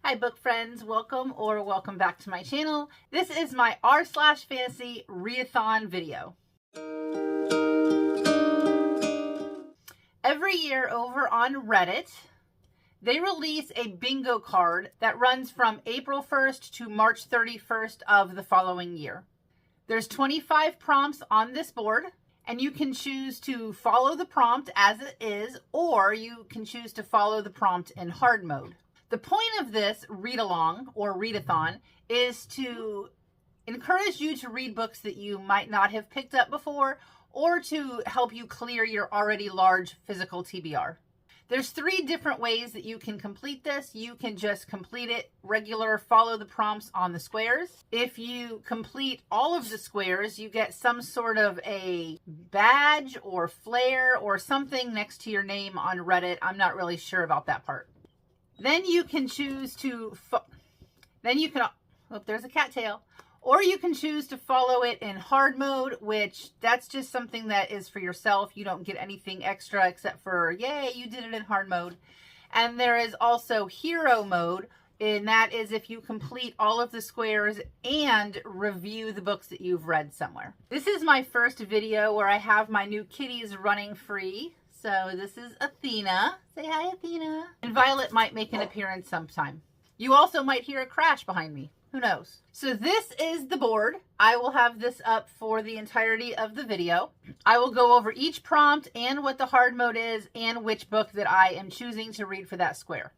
Hi book friends, welcome or welcome back to my channel. This is my r/fantasy readathon video. Every year over on Reddit, they release a bingo card that runs from April 1st to March 31st of the following year. There's 25 prompts on this board, and you can choose to follow the prompt as it is, or you can choose to follow the prompt in hard mode. The point of this read-along or readathon is to encourage you to read books that you might not have picked up before, or to help you clear your already large physical TBR. There's 3 different ways that you can complete this. You can just complete it regular, follow the prompts on the squares. If you complete all of the squares, you get some sort of a badge or flare or something next to your name on Reddit. I'm not really sure about that part. Then you can choose to, there's a cattail, or you can choose to follow it in hard mode, which that's just something that is for yourself. You don't get anything extra except for, yay, you did it in hard mode. And there is also hero mode, and that is if you complete all of the squares and review the books that you've read somewhere. This is my first video where I have my new kitties running free. So this is Athena. Say hi, Athena. And Violet might make an appearance sometime. You also might hear a crash behind me. Who knows? So this is the board. I will have this up for the entirety of the video. I will go over each prompt and what the hard mode is and which book that I am choosing to read for that square.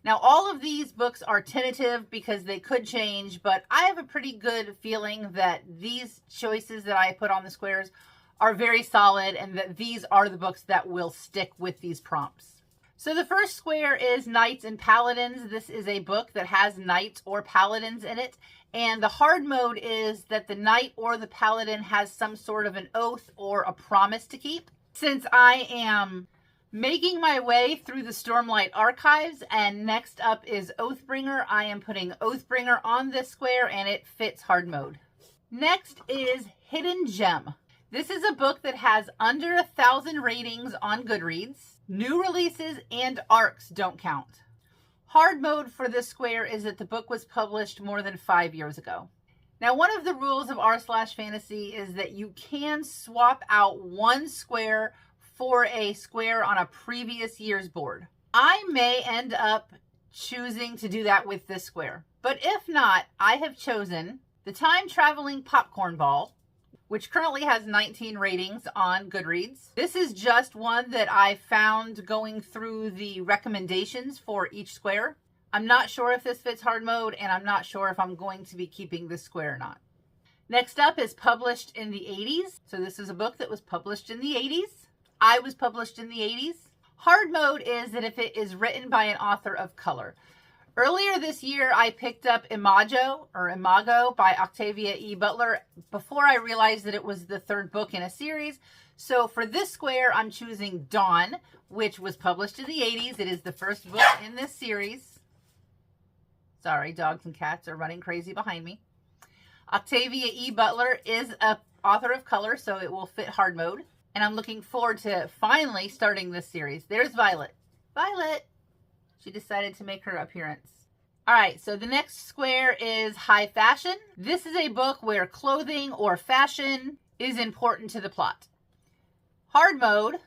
Now, all of these books are tentative because they could change, but I have a pretty good feeling that these choices that I put on the squares are very solid and that these are the books that will stick with these prompts. So the first square is Knights and Paladins. This is a book that has knights or paladins in it. And the hard mode is that the knight or the paladin has some sort of an oath or a promise to keep. Since I am making my way through the Stormlight archives and next up is Oathbringer, I am putting Oathbringer on this square and it fits hard mode. Next is Hidden Gem. This is a book that has under 1,000 ratings on Goodreads. New releases and ARCs don't count. Hard mode for this square is that the book was published more than 5 years ago. Now, one of the rules of r/fantasy is that you can swap out one square for a square on a previous year's board. I may end up choosing to do that with this square, but if not, I have chosen the Time Traveling Popcorn Ball, which currently has 19 ratings on Goodreads. This is just one that I found going through the recommendations for each square. I'm not sure if this fits hard mode, and I'm not sure if I'm going to be keeping this square or not. Next up is Published in the 80s. So this is a book that was published in the 80s. I was published in the 80s. Hard mode is that if it is written by an author of color. Earlier this year, I picked up Imago by Octavia E. Butler before I realized that it was the 3rd book in a series. So for this square, I'm choosing Dawn, which was published in the 80s. It is the first book in this series. Sorry, dogs and cats are running crazy behind me. Octavia E. Butler is an author of color, so it will fit hard mode. And I'm looking forward to finally starting this series. There's Violet. Violet! She decided to make her appearance. All right, so the next square is High Fashion. This is a book where clothing or fashion is important to the plot. Hard mode,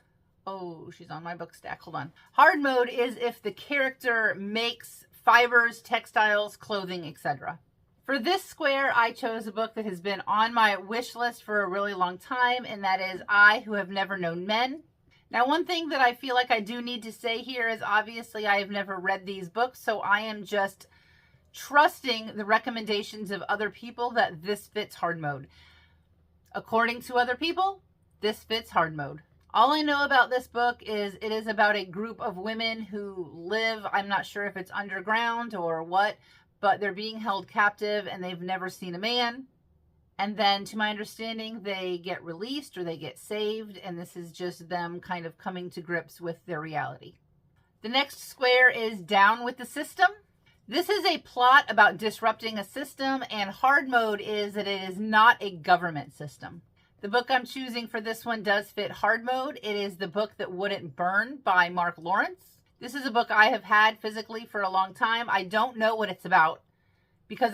oh, she's on my book stack, hold on. Hard mode is if the character makes fibers, textiles, clothing, etc. For this square, I chose a book that has been on my wish list for a really long time, and that is I Who Have Never Known Men. Now, one thing that I feel like I do need to say here is obviously I have never read these books, so I am just trusting the recommendations of other people that this fits hard mode. According to other people, this fits hard mode. All I know about this book is it is about a group of women who live, I'm not sure if it's underground or what, but they're being held captive and they've never seen a man. And then, to my understanding, they get released or they get saved, and this is just them kind of coming to grips with their reality. The next square is Down with the System. This is a plot about disrupting a system, and hard mode is that it is not a government system. The book I'm choosing for this one does fit hard mode. It is The Book That Wouldn't Burn by Mark Lawrence. This is a book I have had physically for a long time. I don't know what it's about because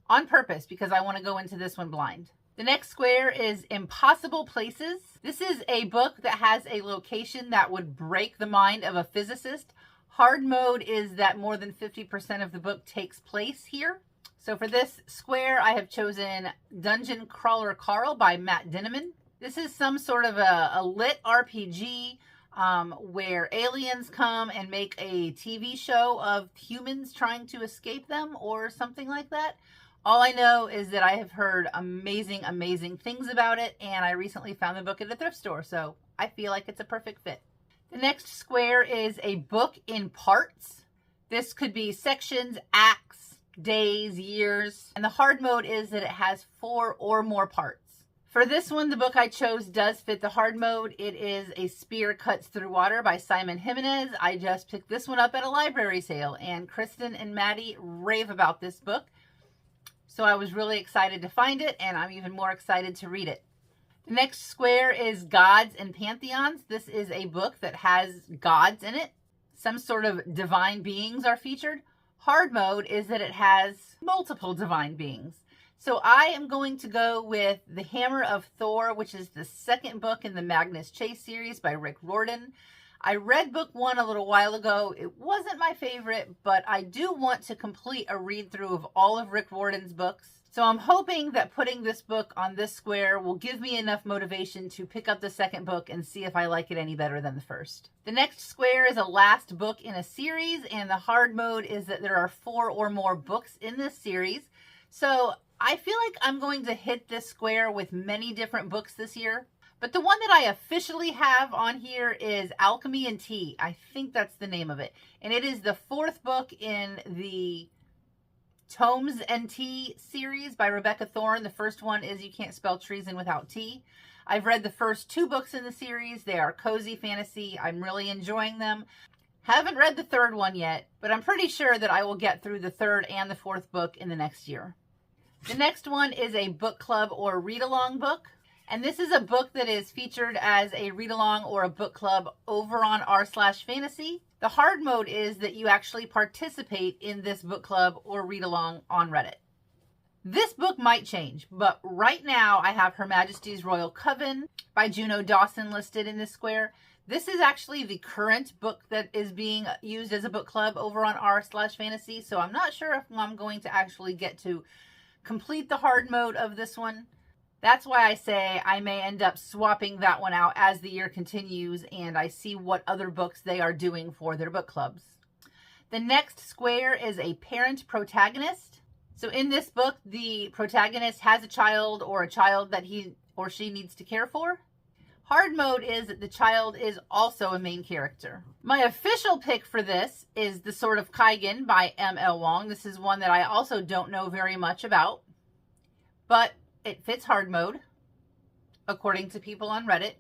on purpose, because I want to go into this one blind. The next square is Impossible Places. This is a book that has a location that would break the mind of a physicist. Hard mode is that more than 50% of the book takes place here. So for this square, I have chosen Dungeon Crawler Carl by Matt Dinniman. This is some sort of a lit RPG where aliens come and make a TV show of humans trying to escape them or something like that. All I know is that I have heard amazing, amazing things about it, and I recently found the book at a thrift store, so I feel like it's a perfect fit. The next square is A Book in Parts. This could be sections, acts, days, years, and the hard mode is that it has 4 or more parts. For this one, the book I chose does fit the hard mode. It is A Spear Cuts Through Water by Simon Jimenez. I just picked this one up at a library sale, and Kristen and Maddie rave about this book. So I was really excited to find it, and I'm even more excited to read it. The next square is Gods and Pantheons. This is a book that has gods in it. Some sort of divine beings are featured. Hard mode is that it has multiple divine beings. So I am going to go with The Hammer of Thor, which is the second book in the Magnus Chase series by Rick Riordan. I read book 1 a little while ago. It wasn't my favorite, but I do want to complete a read through of all of Rick Riordan's books. So I'm hoping that putting this book on this square will give me enough motivation to pick up the second book and see if I like it any better than the first. The next square is a last book in a series, and the hard mode is that there are 4 or more books in this series. So I feel like I'm going to hit this square with many different books this year. But the one that I officially have on here is Alchemy and Tea. I think that's the name of it. And it is the 4th book in the Tomes and Tea series by Rebecca Thorne. The first one is You Can't Spell Treason Without Tea. I've read the first 2 books in the series. They are cozy fantasy. I'm really enjoying them. Haven't read the 3rd one yet, but I'm pretty sure that I will get through the 3rd and the 4th book in the next year. The next one is a book club or read-along book. And this is a book that is featured as a read-along or a book club over on r/fantasy. The hard mode is that you actually participate in this book club or read-along on Reddit. This book might change, but right now I have Her Majesty's Royal Coven by Juno Dawson listed in this square. This is actually the current book that is being used as a book club over on r/fantasy, so I'm not sure if I'm going to actually get to complete the hard mode of this one. That's why I say I may end up swapping that one out as the year continues and I see what other books they are doing for their book clubs. The next square is a parent protagonist. So in this book, the protagonist has a child or a child that he or she needs to care for. Hard mode is that the child is also a main character. My official pick for this is The Sword of Kaigan by M.L. Wong. This is one that I also don't know very much about, but it fits hard mode, according to people on Reddit.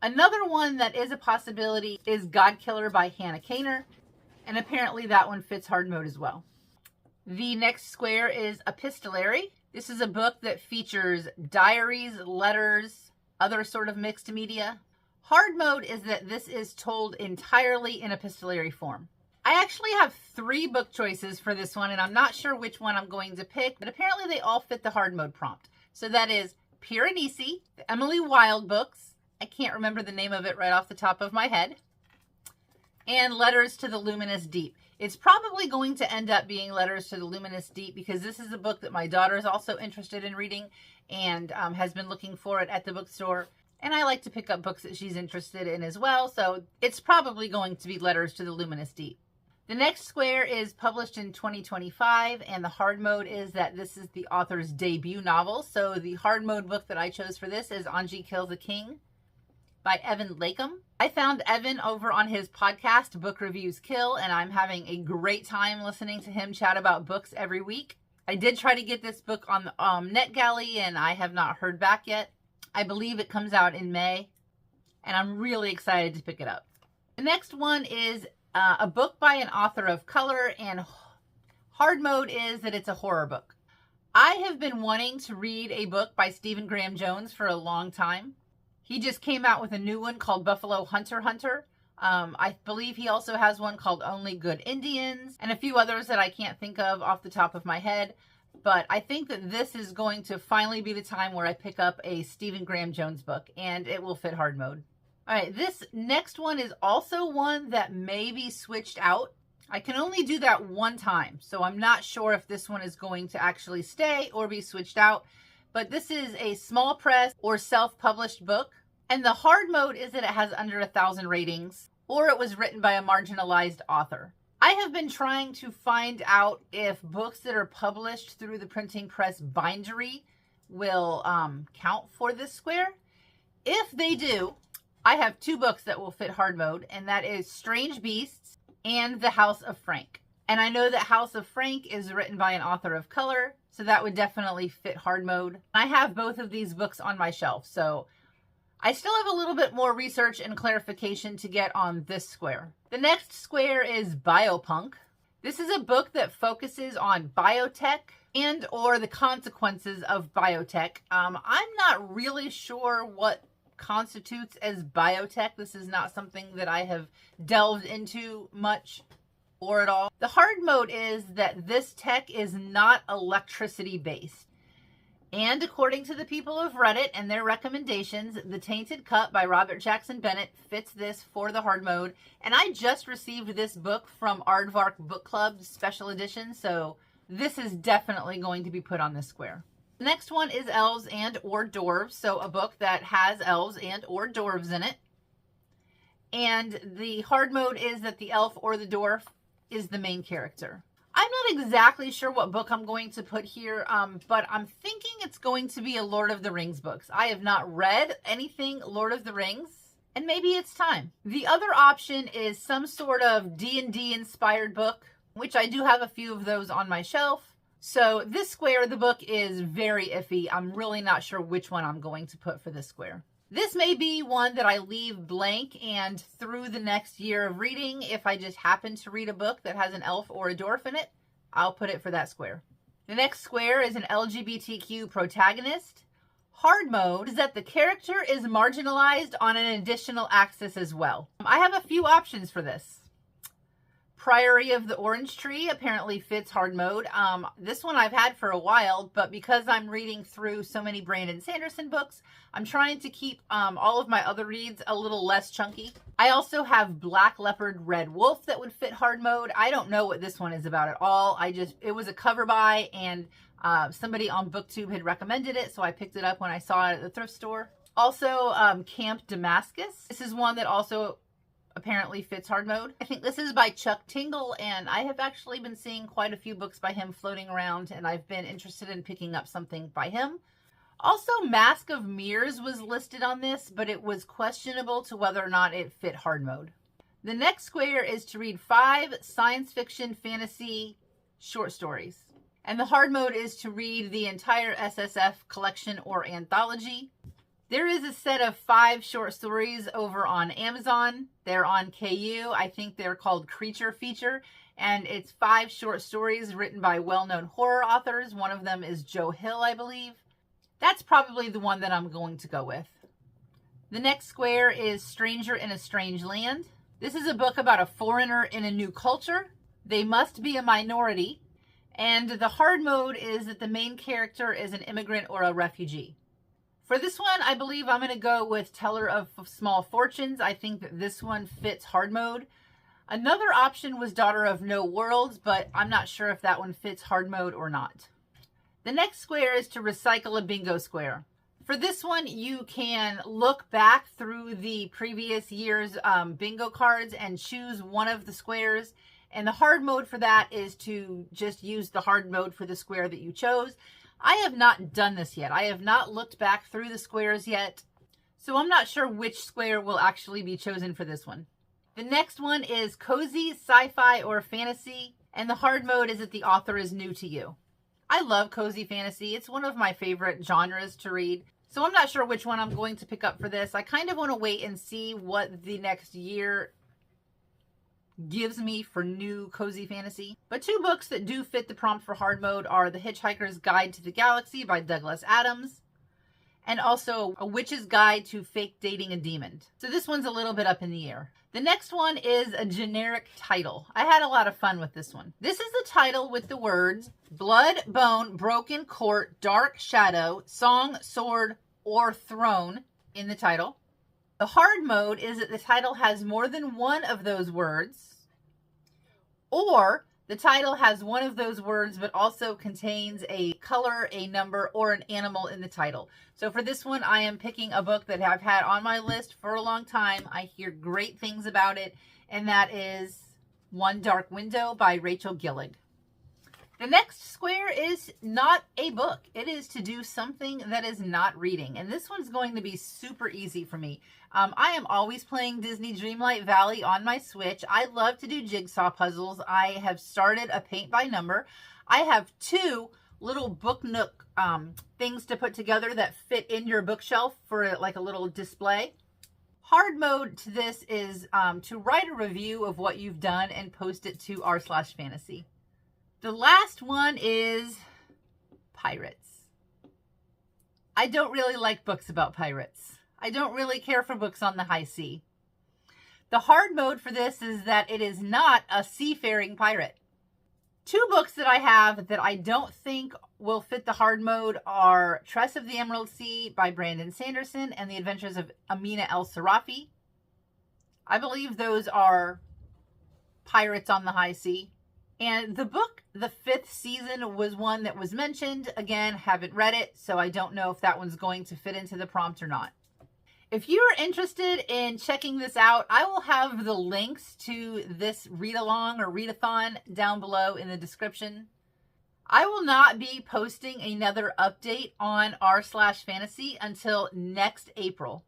Another one that is a possibility is God Killer by Hannah Kaner, and apparently that one fits hard mode as well. The next square is Epistolary. This is a book that features diaries, letters, other sort of mixed media. Hard mode is that this is told entirely in epistolary form. I actually have 3 book choices for this one, and I'm not sure which one I'm going to pick, but apparently they all fit the hard mode prompt. So that is Piranesi, the Emily Wilde books. I can't remember the name of it right off the top of my head. And Letters to the Luminous Deep. It's probably going to end up being Letters to the Luminous Deep because this is a book that my daughter is also interested in reading and has been looking for it at the bookstore. And I like to pick up books that she's interested in as well, so it's probably going to be Letters to the Luminous Deep. The next square is published in 2025, and the hard mode is that this is the author's debut novel. So the hard mode book that I chose for this is Anji Kills a King by Evan Lakem. I found Evan over on his podcast, Book Reviews Kill, and I'm having a great time listening to him chat about books every week. I did try to get this book on the NetGalley, and I have not heard back yet. I believe it comes out in May, and I'm really excited to pick it up. The next one is a book by an author of color, and hard mode is that it's a horror book. I have been wanting to read a book by Stephen Graham Jones for a long time. He just came out with a new one called Buffalo Hunter Hunter. I believe he also has one called Only Good Indians and a few others that I can't think of off the top of my head. But I think that this is going to finally be the time where I pick up a Stephen Graham Jones book, and it will fit hard mode. All right, this next one is also one that may be switched out. I can only do that one time, so I'm not sure if this one is going to actually stay or be switched out. But this is a small press or self-published book. And the hard mode is that it has under 1,000 ratings, or it was written by a marginalized author. I have been trying to find out if books that are published through the printing press bindery will count for this square. If they do, I have two books that will fit hard mode, and that is Strange Beasts and The House of Frank. And I know that House of Frank is written by an author of color, so that would definitely fit hard mode. I have both of these books on my shelf, so I still have a little bit more research and clarification to get on this square. The next square is Biopunk. This is a book that focuses on biotech and or the consequences of biotech. I'm not really sure what constitutes as biotech. This is not something that I have delved into much or at all. The hard mode is that this tech is not electricity based. And according to the people who've read it and their recommendations, The Tainted Cup by Robert Jackson Bennett fits this for the hard mode. And I just received this book from Aardvark Book Club Special Edition, so this is definitely going to be put on this square. The next one is Elves and or Dwarves, so a book that has elves and or dwarves in it. And the hard mode is that the elf or the dwarf is the main character. I'm not exactly sure what book I'm going to put here, but I'm thinking it's going to be a Lord of the Rings books. I have not read anything Lord of the Rings, and maybe it's time. The other option is some sort of D&D inspired book, which I do have a few of those on my shelf. So this square, the book is very iffy. I'm really not sure which one I'm going to put for this square. This may be one that I leave blank, and through the next year of reading, if I just happen to read a book that has an elf or a dwarf in it, I'll put it for that square. The next square is an LGBTQ protagonist. Hard mode is that the character is marginalized on an additional axis as well. I have a few options for this. Priory of the Orange Tree apparently fits hard mode. This one I've had for a while, but because I'm reading through so many Brandon Sanderson books, I'm trying to keep all of my other reads a little less chunky. I also have Black Leopard Red Wolf that would fit hard mode. I don't know what this one is about at all. It was a cover buy, and somebody on Booktube had recommended it, so I picked it up when I saw it at the thrift store. Also, Camp Damascus. This is one that also apparently fits hard mode. I think this is by Chuck Tingle, and I have actually been seeing quite a few books by him floating around, and I've been interested in picking up something by him. Also, Mask of Mirrors was listed on this, but it was questionable to whether or not it fit hard mode. The next square is to read 5 science fiction fantasy short stories. And the hard mode is to read the entire SSF collection or anthology. There is a set of 5 short stories over on Amazon. They're on KU. I think they're called Creature Feature. And it's 5 short stories written by well-known horror authors. One of them is Joe Hill, I believe. That's probably the one that I'm going to go with. The next square is Stranger in a Strange Land. This is a book about a foreigner in a new culture. They must be a minority. And the hard mode is that the main character is an immigrant or a refugee. For this one, I believe I'm going to go with Teller of Small Fortunes. I think that this one fits hard mode. Another option was Daughter of No Worlds, but I'm not sure if that one fits hard mode or not. The next square is to recycle a bingo square. For this one, you can look back through the previous year's bingo cards and choose one of the squares. And the hard mode for that is to just use the hard mode for the square that you chose. I have not done this yet. I have not looked back through the squares yet, so I'm not sure which square will actually be chosen for this one. The next one is cozy, sci-fi, or fantasy, and the hard mode is that the author is new to you. I love cozy fantasy. It's one of my favorite genres to read, so I'm not sure which one I'm going to pick up for this. I kind of want to wait and see what the next year gives me for new cozy fantasy. But 2 books that do fit the prompt for hard mode are The Hitchhiker's Guide to the Galaxy by Douglas Adams and also A Witch's Guide to Fake Dating a Demon. So this one's a little bit up in the air. The next one is a generic title. I had a lot of fun with this one. This is the title with the words Blood, Bone, Broken Court, Dark Shadow, Song, Sword, or Throne in the title. The hard mode is that the title has more than one of those words, or the title has one of those words but also contains a color, a number, or an animal in the title. So for this one, I am picking a book that I've had on my list for a long time. I hear great things about it, and that is One Dark Window by Rachel Gillig. The next square is not a book. It is to do something that is not reading. And this one's going to be super easy for me. I am always playing Disney Dreamlight Valley on my Switch. I love to do jigsaw puzzles. I have started a paint by number. I have 2 little book nook things to put together that fit in your bookshelf for like a little display. Hard mode to this is to write a review of what you've done and post it to r/fantasy. The last one is pirates. I don't really like books about pirates. I don't really care for books on the high sea. The hard mode for this is that it is not a seafaring pirate. 2 books that I have that I don't think will fit the hard mode are Tress of the Emerald Sea by Brandon Sanderson and The Adventures of Amina El-Sarafi. I believe those are pirates on the high sea. And the book, The Fifth Season, was one that was mentioned. Again, haven't read it, so I don't know if that one's going to fit into the prompt or not. If you're interested in checking this out, I will have the links to this read-along or read-a-thon down below in the description. I will not be posting another update on r/fantasy until next April.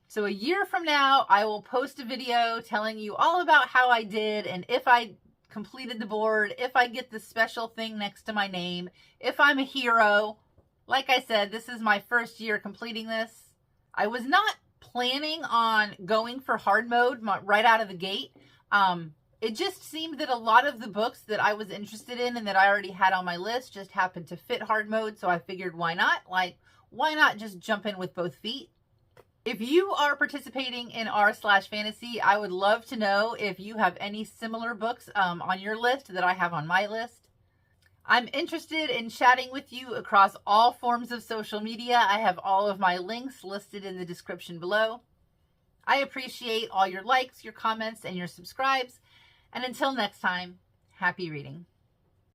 So a year from now, I will post a video telling you all about how I did and if I completed the board, if I get the special thing next to my name, if I'm a hero. Like I said, this is my first year completing this. I was not planning on going for hard mode right out of the gate. It just seemed that a lot of the books that I was interested in and that I already had on my list just happened to fit hard mode. So I figured, why not? Like, why not just jump in with both feet? If you are participating in r/fantasy, I would love to know if you have any similar books on your list that I have on my list. I'm interested in chatting with you across all forms of social media. I have all of my links listed in the description below. I appreciate all your likes, your comments, and your subscribes. And until next time, happy reading.